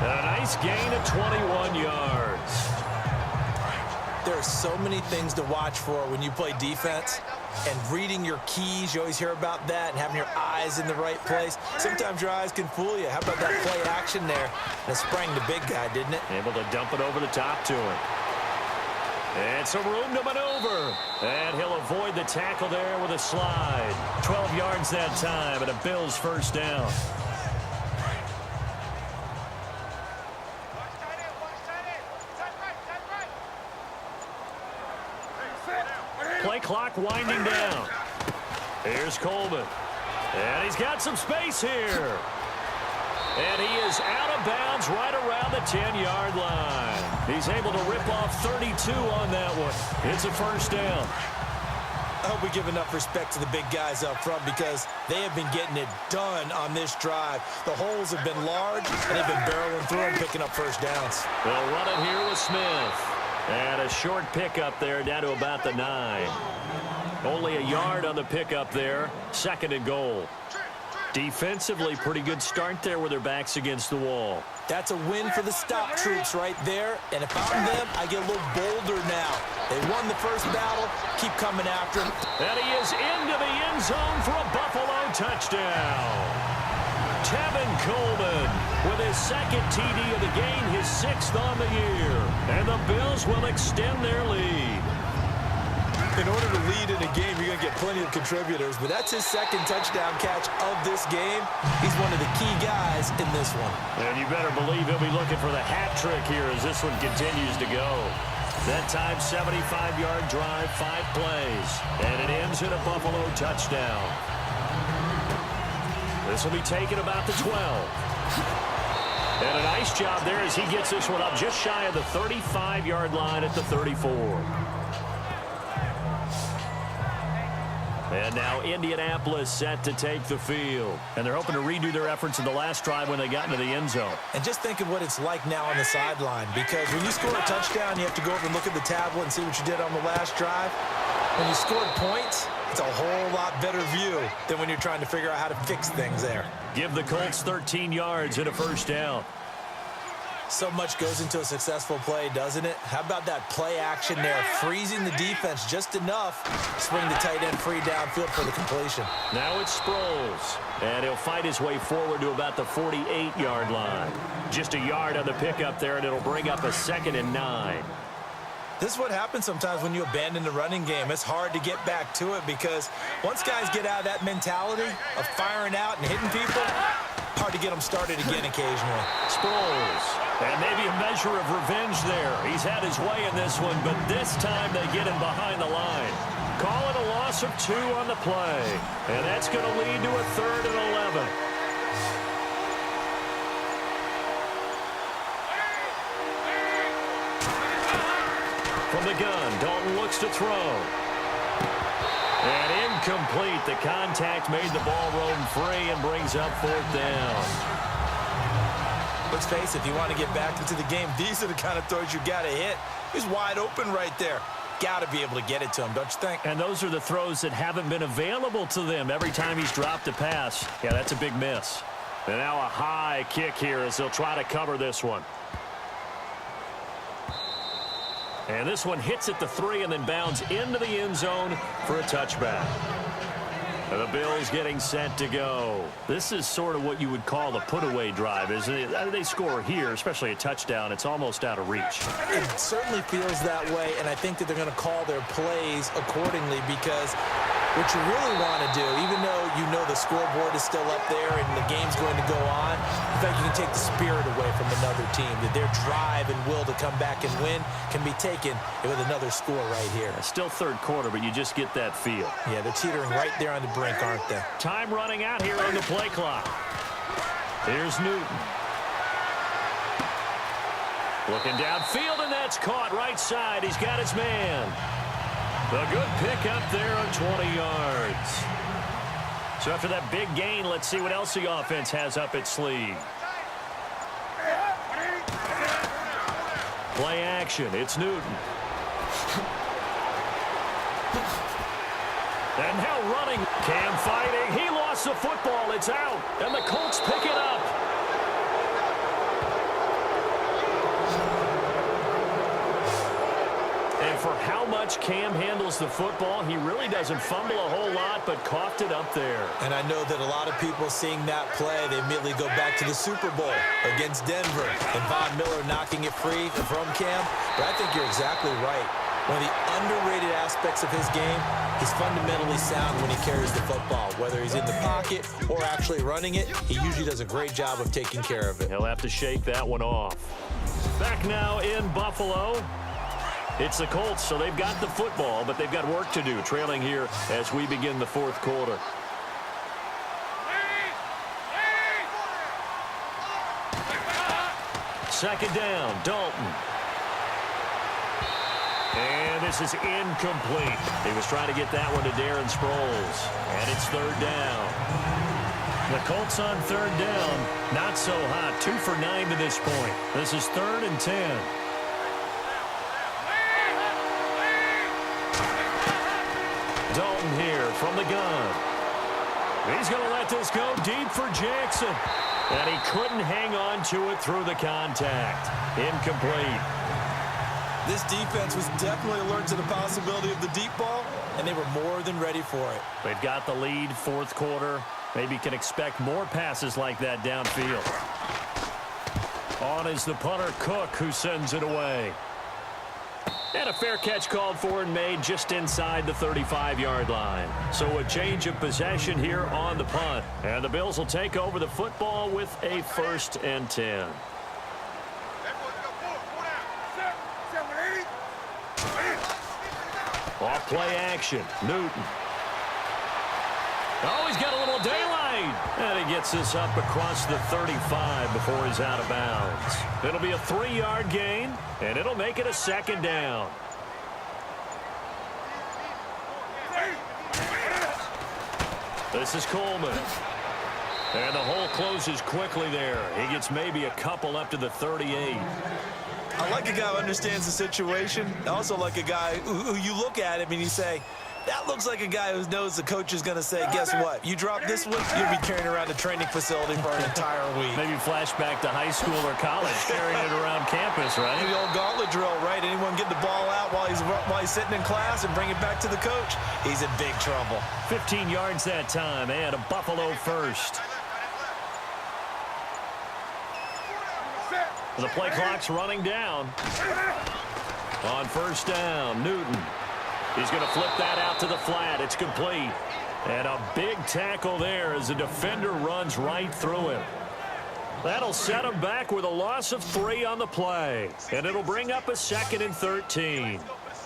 A nice gain of 21 yards. There are so many things to watch for when you play defense. And reading your keys, you always hear about that, and having your eyes in the right place. Sometimes your eyes can fool you. How about that play action there? And it sprang the big guy, didn't it? Able to dump it over the top to him. And some room to maneuver. And he'll avoid the tackle there with a slide. 12 yards that time, and a Bills first down. Play clock winding down. Here's Coleman. And he's got some space here. And he is out of bounds right around the 10-yard line. He's able to rip off 32 on that one. It's a first down. I hope we give enough respect to the big guys up front because they have been getting it done on this drive. The holes have been large, and they've been barreling through and picking up first downs. They'll run it here with Smith. And a short pickup there down to about the 9. Only a yard on the pickup there. Second and goal. Defensively, pretty good start there with their backs against the wall. That's a win for the stop troops right there. And if I'm them, I get a little bolder now. They won the first battle. Keep coming after him. And he is into the end zone for a Buffalo touchdown. Tevin Coleman with his second TD of the game, his 6th on the year. And the Bills will extend their lead. In order to lead in a game, you're going to get plenty of contributors, but that's his second touchdown catch of this game. He's one of the key guys in this one. And you better believe he'll be looking for the hat trick here as this one continues to go. That time, 75-yard drive, 5 plays, and it ends in a Buffalo touchdown. This will be taken about the 12. And a nice job there as he gets this one up just shy of the 35-yard line at the 34. And now Indianapolis set to take the field. And they're hoping to redo their efforts in the last drive when they got into the end zone. And just think of what it's like now on the sideline. Because when you score a touchdown, you have to go over and look at the tablet and see what you did on the last drive. When you scored points, it's a whole lot better view than when you're trying to figure out how to fix things there. Give the Colts 13 yards and a first down. So much goes into a successful play, doesn't it? How about that play action there? Freezing the defense just enough. Swing the tight end free downfield for the completion. Now it's Sproles. And he'll fight his way forward to about the 48-yard line. Just a yard on the pickup there, and it'll bring up a 2nd and 9. This is what happens sometimes when you abandon the running game. It's hard to get back to it because once guys get out of that mentality of firing out and hitting people, hard to get them started again occasionally. Sproles. And maybe a measure of revenge there. He's had his way in this one, but this time they get him behind the line. Call it a loss of 2 on the play. And that's going to lead to a 3rd and 11. From the gun, Dalton looks to throw. And incomplete. The contact made the ball roam free and brings up 4th down. Let's face it, if you want to get back into the game, these are the kind of throws you got to hit. He's wide open right there. Got to be able to get it to him, don't you think? And those are the throws that haven't been available to them every time he's dropped a pass. Yeah, that's a big miss. And now a high kick here as they'll try to cover this one. And this one hits at the 3 and then bounds into the end zone for a touchback. And the Bills getting set to go. This is sort of what you would call a put-away drive, isn't it? They score here, especially a touchdown. It's almost out of reach. It certainly feels that way, and I think that they're going to call their plays accordingly because what you really want to do, even though you know the scoreboard is still up there and the game's going to go on, in fact, you can take the spirit away from another team, that their drive and will to come back and win can be taken with another score right here. Still 3rd quarter, but you just get that feel. Yeah, they're teetering right there on the brink, aren't they? Time running out here on the play clock. Here's Newton. Looking downfield, and that's caught right side. He's got his man. A good pick up there on 20 yards. So after that big gain, let's see what else the offense has up its sleeve. Play action. It's Newton. And now running. Cam fighting. He lost the football. It's out. And the Colts pick it up. And for how much Cam handles the football, he really doesn't fumble a whole lot, but coughed it up there. And I know that a lot of people seeing that play, they immediately go back to the Super Bowl against Denver and Von Miller knocking it free from Cam. But I think you're exactly right. One of the underrated aspects of his game, he's fundamentally sound when he carries the football. Whether he's in the pocket or actually running it, he usually does a great job of taking care of it. He'll have to shake that one off. Back now in Buffalo. It's the Colts, so they've got the football, but they've got work to do, trailing here as we begin the 4th quarter. Second down, Dalton. And this is incomplete. He was trying to get that one to Darren Sproles. And it's 3rd down. The Colts on 3rd down. Not so hot. 2 for 9 to this point. This is 3rd and 10. Dalton here from the gun. He's going to let this go deep for Jackson. And he couldn't hang on to it through the contact. Incomplete. This defense was definitely alert to the possibility of the deep ball, and they were more than ready for it. They've got the lead, 4th quarter. Maybe can expect more passes like that downfield. On is the punter, Cook, who sends it away. And a fair catch called for and made just inside the 35-yard line. So a change of possession here on the punt. And the Bills will take over the football with a 1st and 10. Off play action. Newton. Oh, he's got a little daylight. And he gets this up across the 35 before he's out of bounds. It'll be a 3-yard gain, and it'll make it a 2nd down. This is Coleman. And the hole closes quickly there. He gets maybe a couple up to the 38. I like a guy who understands the situation. I also like a guy who you look at him and you say, that looks like a guy who knows the coach is going to say, guess what? You drop this one, you'll be carrying around the training facility for an entire week. Maybe flashback to high school or college, carrying it around campus, right? The old gauntlet drill, right? Anyone get the ball out while he's sitting in class and bring it back to the coach, he's in big trouble. 15 yards that time, and a Buffalo 1st. The play clock's running down. On 1st down, Newton. He's going to flip that out to the flat. It's complete. And a big tackle there as the defender runs right through him. That'll set him back with a loss of 3 on the play. And it'll bring up a 2nd and 13.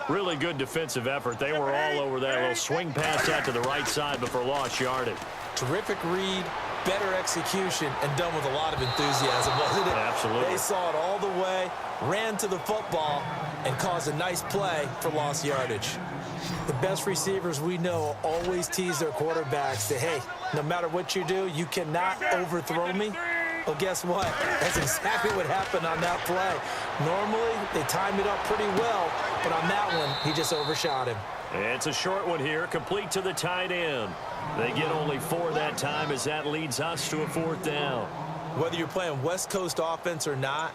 Really good defensive effort. They were all over that little swing pass out to the right side before lost yardage. Terrific read, better execution and done with a lot of enthusiasm, wasn't it? Absolutely. They saw it all the way, ran to the football, and caused a nice play for lost yardage. The best receivers we know always tease their quarterbacks that, hey, no matter what you do, you cannot overthrow me. Well, guess what? That's exactly what happened on that play. Normally, they time it up pretty well, but on that one, he just overshot him. It's a short one here, complete to the tight end. They get only 4 that time as that leads us to a 4th down. Whether you're playing West Coast offense or not,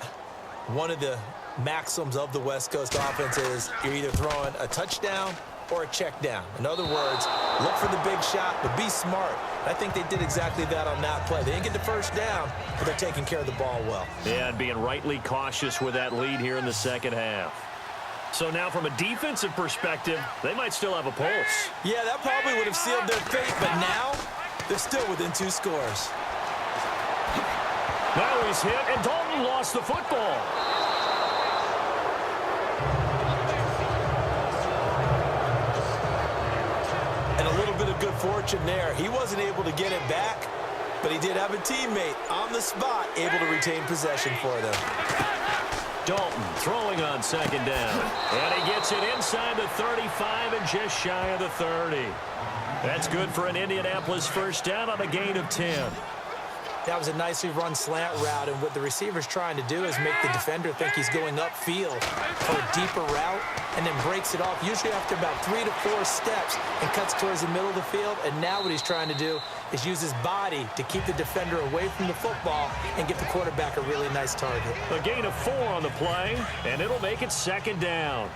one of the maxims of the West Coast offense is you're either throwing a touchdown or a check down. In other words, look for the big shot, but be smart. I think they did exactly that on that play. They didn't get the first down, but they're taking care of the ball well. Yeah, and being rightly cautious with that lead here in the second half. So now from a defensive perspective, they might still have a pulse. Yeah, that probably would have sealed their fate, but now they're still within 2 scores. Now he's hit, and Dalton lost the football. And a little bit of good fortune there. He wasn't able to get it back, but he did have a teammate on the spot able to retain possession for them. Dalton throwing on 2nd down. And he gets it inside the 35 and just shy of the 30. That's good for an Indianapolis first down on a gain of 10. That was a nicely run slant route, and what the receiver's trying to do is make the defender think he's going upfield for a deeper route and then breaks it off, usually after about 3 to 4 steps, and cuts towards the middle of the field. And now what he's trying to do is use his body to keep the defender away from the football and get the quarterback a really nice target. A gain of 4 on the play, and it'll make it 2nd down.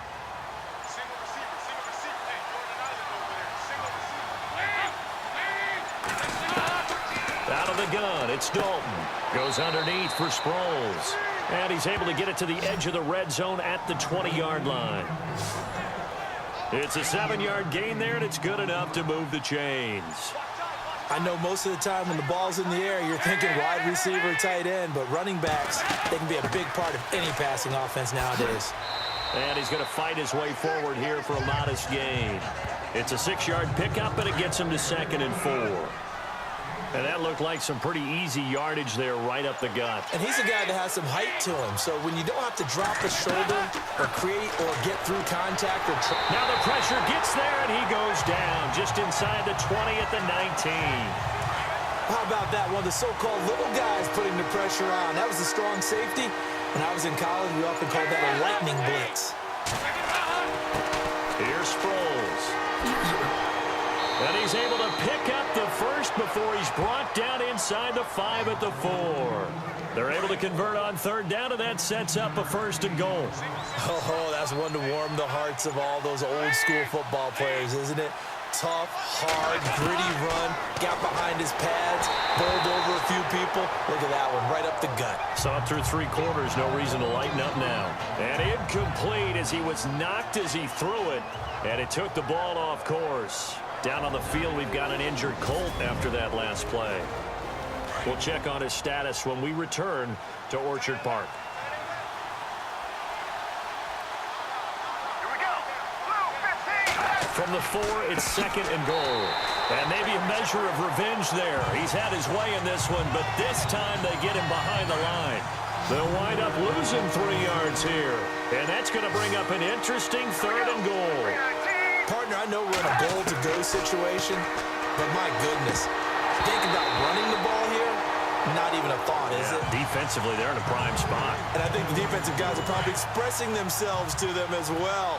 Out of the gun, it's Dalton. Goes underneath for Sproles. And he's able to get it to the edge of the red zone at the 20-yard line. It's a 7-yard gain there, and it's good enough to move the chains. I know most of the time when the ball's in the air, you're thinking wide receiver, tight end, but running backs, they can be a big part of any passing offense nowadays. And he's going to fight his way forward here for a modest gain. It's a 6-yard pickup, and it gets him to 2nd and 4. And that looked like some pretty easy yardage there right up the gut. And he's a guy that has some height to him, so when you don't have to drop a shoulder or create or get through contact or... Now the pressure gets there, and he goes down just inside the 20 at the 19. How about that? One of the so-called little guys putting the pressure on. That was a strong safety. When I was in college, we often called that a lightning blitz. Here's Sproles. And he's able to pick up the first before he's brought down inside the 5 at the 4. They're able to convert on 3rd down, and that sets up a 1st and goal. Oh, that's one to warm the hearts of all those old-school football players, isn't it? Tough, hard, gritty run, got behind his pads, bowled over a few people. Look at that one, right up the gut. Saw it through 3 quarters, no reason to lighten up now. And incomplete as he was knocked as he threw it, and it took the ball off course. Down on the field, we've got an injured Colt after that last play. We'll check on his status when we return to Orchard Park. From the 4, it's 2nd and goal. And maybe a measure of revenge there. He's had his way in this one, but this time they get him behind the line. They'll wind up losing 3 yards here. And that's going to bring up an interesting 3rd and goal. Partner, I know we're in a goal-to-go situation, but my goodness, think about running the ball here, not even a thought, is it? Defensively, they're in a prime spot. And I think the defensive guys are probably expressing themselves to them as well.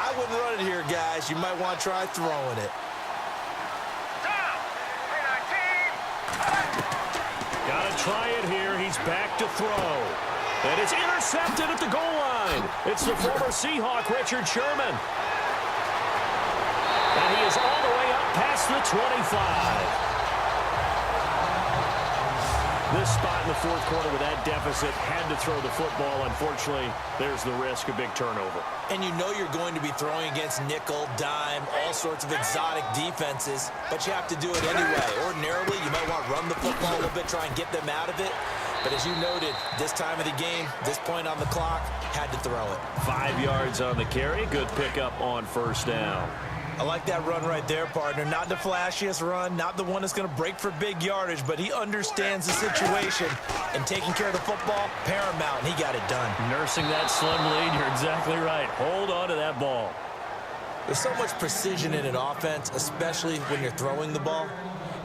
I wouldn't run it here, guys. You might want to try throwing it. Got to try it here. He's back to throw. And it's intercepted at the goal line. It's the former Seahawk, Richard Sherman. And he is all the way up past the 25. This spot in the 4th quarter with that deficit, had to throw the football. Unfortunately, there's the risk of big turnover. And you know you're going to be throwing against nickel, dime, all sorts of exotic defenses, but you have to do it anyway. Ordinarily, you might want to run the football a little bit, try and get them out of it. But as you noted, this time of the game, this point on the clock, had to throw it. 5 yards on the carry. Good pickup on 1st down. I like that run right there, partner. Not the flashiest run, not the one that's going to break for big yardage, but he understands the situation, and taking care of the football, paramount, and he got it done. Nursing that slim lead, you're exactly right. Hold on to that ball. There's so much precision in an offense, especially when you're throwing the ball.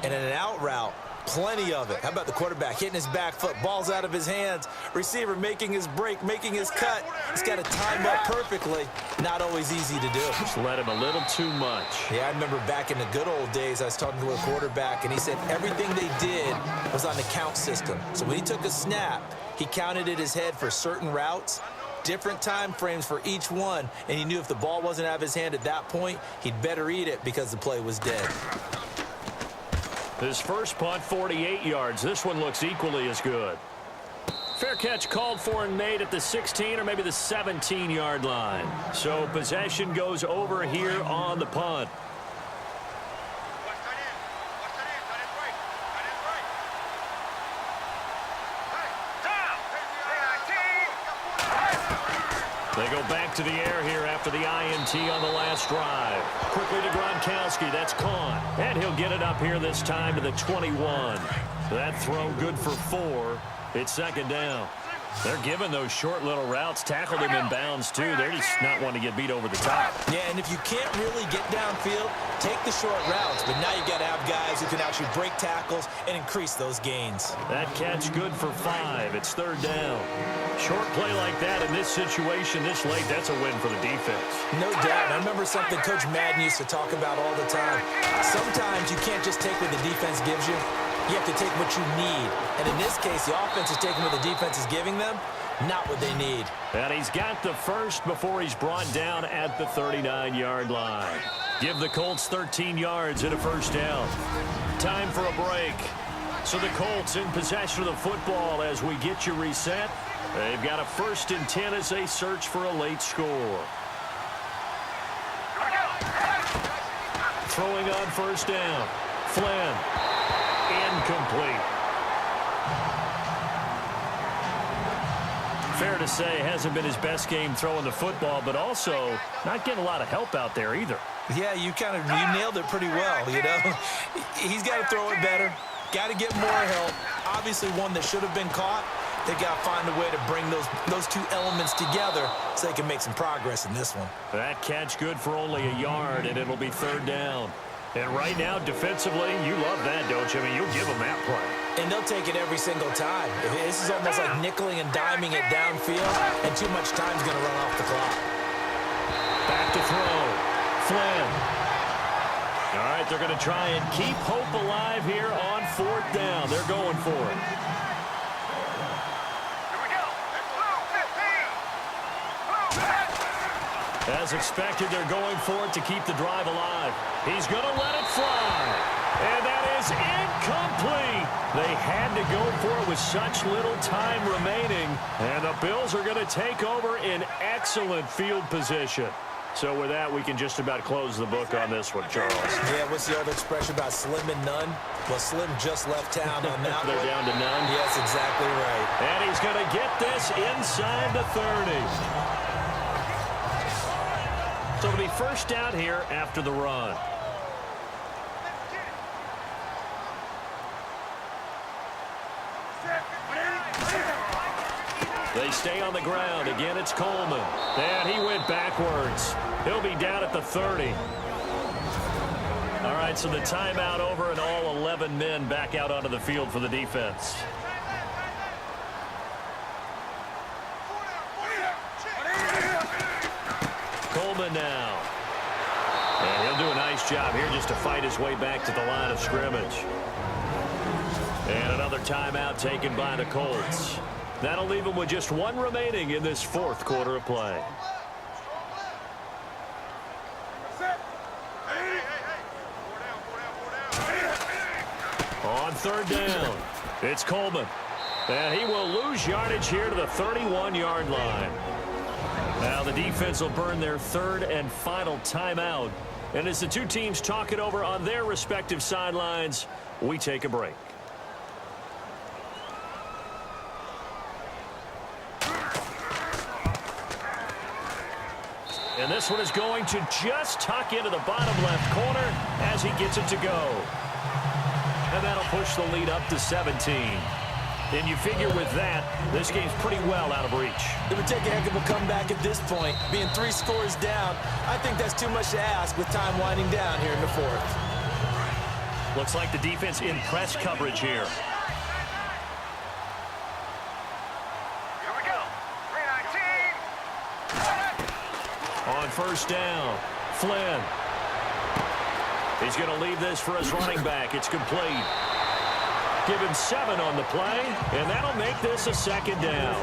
And in an out route, plenty of it. How about the quarterback hitting his back foot, ball's out of his hands, receiver making his break, making his cut. He's got to time up perfectly. Not always easy to do. Just let him a little too much. Yeah, I remember back in the good old days, I was talking to a quarterback, and he said everything they did was on the count system. So when he took a snap, he counted in his head for certain routes, different time frames for each one, and he knew if the ball wasn't out of his hand at that point, he'd better eat it because the play was dead. His first punt, 48 yards. This one looks equally as good. Fair catch called for and made at the 16 or maybe the 17-yard line. So possession goes over here on the punt. They go back to the air here after the INT on the last drive. Quickly to Gronkowski. That's caught. And he'll get it up here this time to the 21. That throw good for 4. It's second down. They're giving those short little routes. Tackled him in bounds, too. They're just not wanting to get beat over the top. Yeah, and if you can't really get downfield, take the short routes. But now you got to have guys who can actually break tackles and increase those gains. That catch good for 5. It's third down. Short play like that in this situation this late, that's a win for the defense. No doubt. And I remember something Coach Madden used to talk about all the time. Sometimes you can't just take what the defense gives you. You have to take what you need. And in this case, the offense is taking what the defense is giving them, not what they need. And he's got the first before he's brought down at the 39-yard line. Give the Colts 13 yards and a first down. Time for a break. So the Colts in possession of the football as we get you reset. They've got a 1st and 10 as they search for a late score. Throwing on first down. Flynn. Incomplete. Fair to say, hasn't been his best game throwing the football, but also not getting a lot of help out there either. Yeah, you nailed it pretty well, you know. He's got to throw it better. Got to get more help. Obviously one that should have been caught. They got to find a way to bring those two elements together so they can make some progress in this one. That catch good for only a yard, and it'll be third down. And right now, defensively, you love that, don't you? I mean, you'll give them that play. And they'll take it every single time. This is almost like nickeling and diming it downfield, and too much time's going to run off the clock. Back to throw. Flynn. All right, they're going to try and keep hope alive here on 4th down. They're going for it. As expected, they're going for it to keep the drive alive. He's going to let it fly. And that is incomplete. They had to go for it with such little time remaining. And the Bills are going to take over in excellent field position. So with that, we can just about close the book on this one, Charles. Yeah, what's the other expression about slim and none? Well, Slim just left town on that one. They're down to none? Yes, exactly right. And he's going to get this inside the 30. So it'll be first down here after the run. They stay on the ground. Again, it's Coleman. And he went backwards. He'll be down at the 30. All right, so the timeout over and all 11 men back out onto the field for the defense. Coleman now. And he'll do a nice job here just to fight his way back to the line of scrimmage. And another timeout taken by the Colts. That'll leave them with just one remaining in this 4th quarter of play. On 3rd down, it's Coleman. And he will lose yardage here to the 31-yard line. Now the defense will burn their 3rd and final timeout. And as the two teams talk it over on their respective sidelines, we take a break. And this one is going to just tuck into the bottom left corner as he gets it to go. And that'll push the lead up to 17. And you figure with that, this game's pretty well out of reach. It would take a heck of a comeback at this point. Being 3 scores down, I think that's too much to ask with time winding down here in the fourth. Looks like the defense in press coverage here. Here we go. 319. On first down, Flynn. He's going to leave this for his running back. It's complete. Give him 7 on the play, and that'll make this a second down.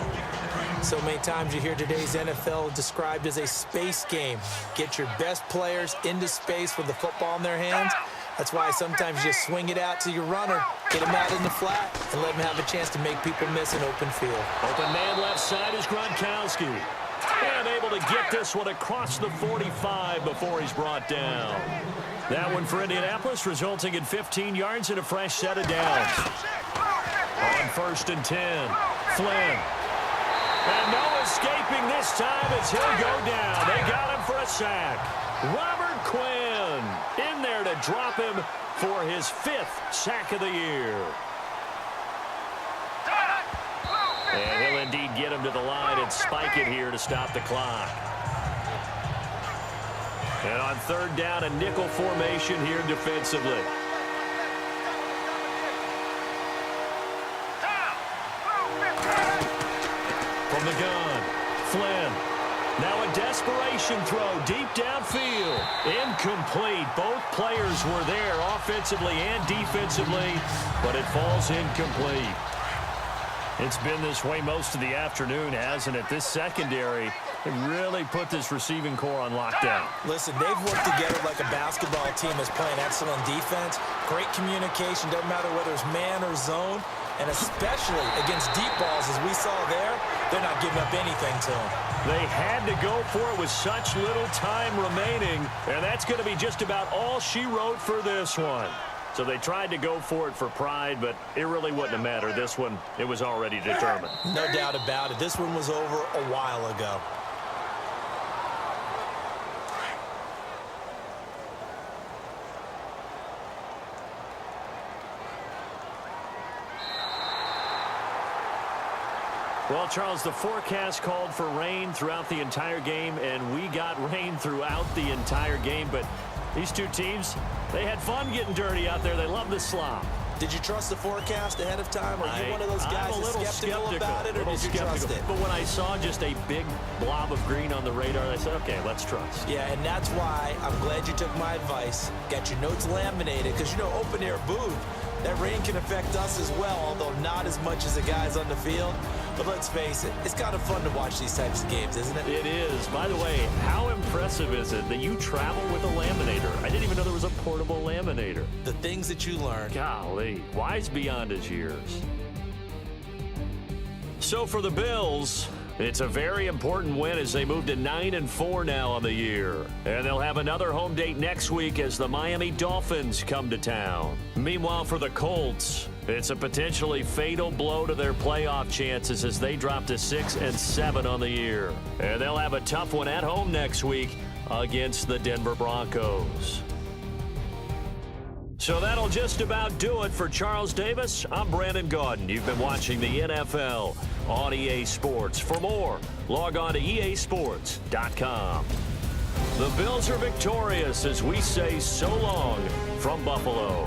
So many times you hear today's NFL described as a space game. Get your best players into space with the football in their hands. That's why sometimes you just swing it out to your runner, get him out in the flat, and let him have a chance to make people miss an open field. Open man left side is Gronkowski. And able to get this one across the 45 before he's brought down. That one for Indianapolis, resulting in 15 yards and a fresh set of downs. On first and 10, Flynn. And no escaping this time as he'll go down. They got him for a sack. Robert Quinn in there to drop him for his 5th sack of the year. And he'll indeed get him to the line and spike it here to stop the clock. And on third down, a nickel formation here defensively. From the gun, Flynn. Now a desperation throw deep downfield. Incomplete. Both players were there offensively and defensively, but it falls incomplete. It's been this way most of the afternoon, hasn't it? This secondary really put this receiving core on lockdown. Listen, they've worked together like a basketball team that's playing excellent defense. Great communication, doesn't matter whether it's man or zone. And especially against deep balls, as we saw there, they're not giving up anything to them. They had to go for it with such little time remaining, and that's going to be just about all she wrote for this one. So they tried to go for it for pride, but it really wouldn't have mattered. This one, it was already determined. No doubt about it. This one was over a while ago. Well, Charles, the forecast called for rain throughout the entire game, and we got rain throughout the entire game. But these two teams, they had fun getting dirty out there. They love the slop. Did you trust the forecast ahead of time? Are you one of those guys that's skeptical about it, or did you trust it? But when I saw just a big blob of green on the radar, I said, okay, let's trust. Yeah, and that's why I'm glad you took my advice. Got your notes laminated, because, you know, open-air booth, that rain can affect us as well, although not as much as the guys on the field. But let's face it, it's kind of fun to watch these types of games, isn't it? It is. By the way, how impressive is it that you travel with a laminator? I didn't even know there was a portable laminator. The things that you learn. Golly, wise beyond his years. So for the Bills, it's a very important win as they move to 9-4 now on the year. And they'll have another home date next week as the Miami Dolphins come to town. Meanwhile, for the Colts, it's a potentially fatal blow to their playoff chances as they drop to 6-7 on the year. And they'll have a tough one at home next week against the Denver Broncos. So that'll just about do it for Charles Davis. I'm Brandon Gaudin. You've been watching the NFL on EA Sports. For more, log on to easports.com. The Bills are victorious as we say so long from Buffalo.